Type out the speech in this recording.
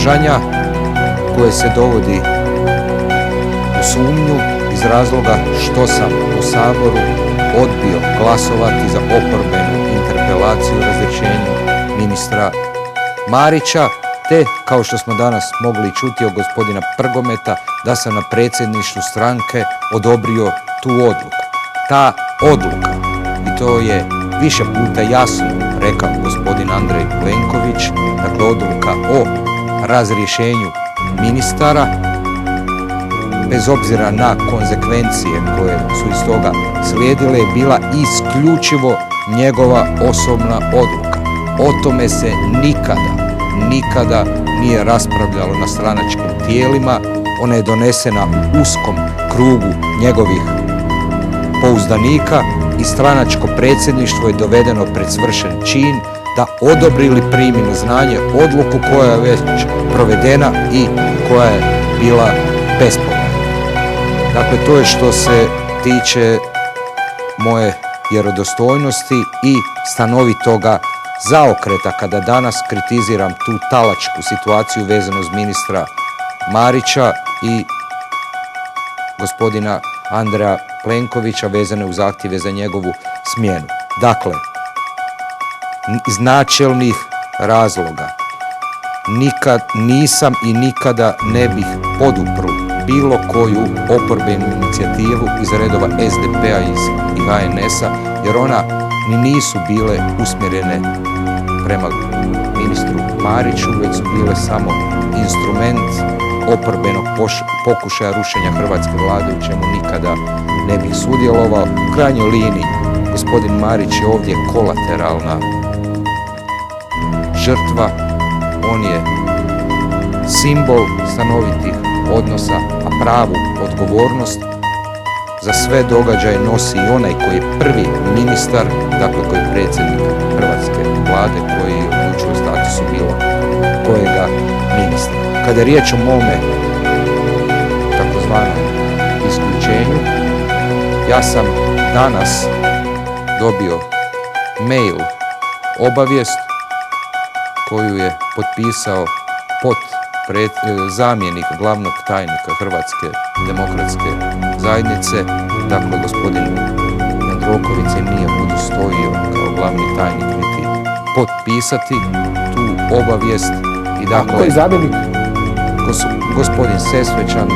zgražanja koje se dovodi u sumnju iz razloga što sam u Saboru odbio glasovati za oporbenu interpelaciju o razrješenju ministra Marića, te, kao što smo danas mogli čuti od gospodina Prgometa, da sam na predsjedništvu stranke odobrio tu odluku. Ta odluka, i to je više puta jasno rekao gospodin Andrej Plenković, dakle odluka o razrješenju ministara, bez obzira na konzekvencije koje su iz toga slijedile, je bila isključivo njegova osobna odluka. O tome se nikada nije raspravljalo na stranačkim tijelima. Ona je donesena u uskom krugu njegovih pouzdanika i stranačko predsjedništvo je dovedeno pred svršen čin da odobri ili primi na znanje odluku koja je već provedena i koja je bila bespovratna. Dakle, to je što se tiče moje vjerodostojnosti i stanovitoga zaokreta kada danas kritiziram tu talačku situaciju vezanu uz ministra Marića i gospodina Andreja Plenkovića vezane uz zahtjeve za njegovu smjenu. Dakle, iz načelnih razloga nisam i nikada ne bih podupro bilo koju oporbenu inicijativu iz redova SDP-a i HNS-a, jer ona ni nisu bile usmjerene prema ministru Mariću, već su bile samo instrument oporbenog pokušaja rušenja hrvatske vlade, u čemu nikada ne bih sudjelovao. U krajnjoj liniji, gospodin Marić je ovdje kolateralna žrtva, on je simbol stanovitih odnosa, a pravu odgovornost za sve događaje nosi i onaj koji je prvi ministar, dakle koji je predsjednik hrvatske vlade, koji odlučuje o statusu bilo kojega ministra. Kada je riječ o mome takozvanom isključenju, ja sam danas dobio mail obavijest koju je potpisao zamjenik glavnog tajnika Hrvatske demokratske zajednice, dakle gospodin Jandroković se nije udostojio kao glavni tajnik niti potpisati tu obavijest i dakle koji zamjenik? Gospodin Sesvečan,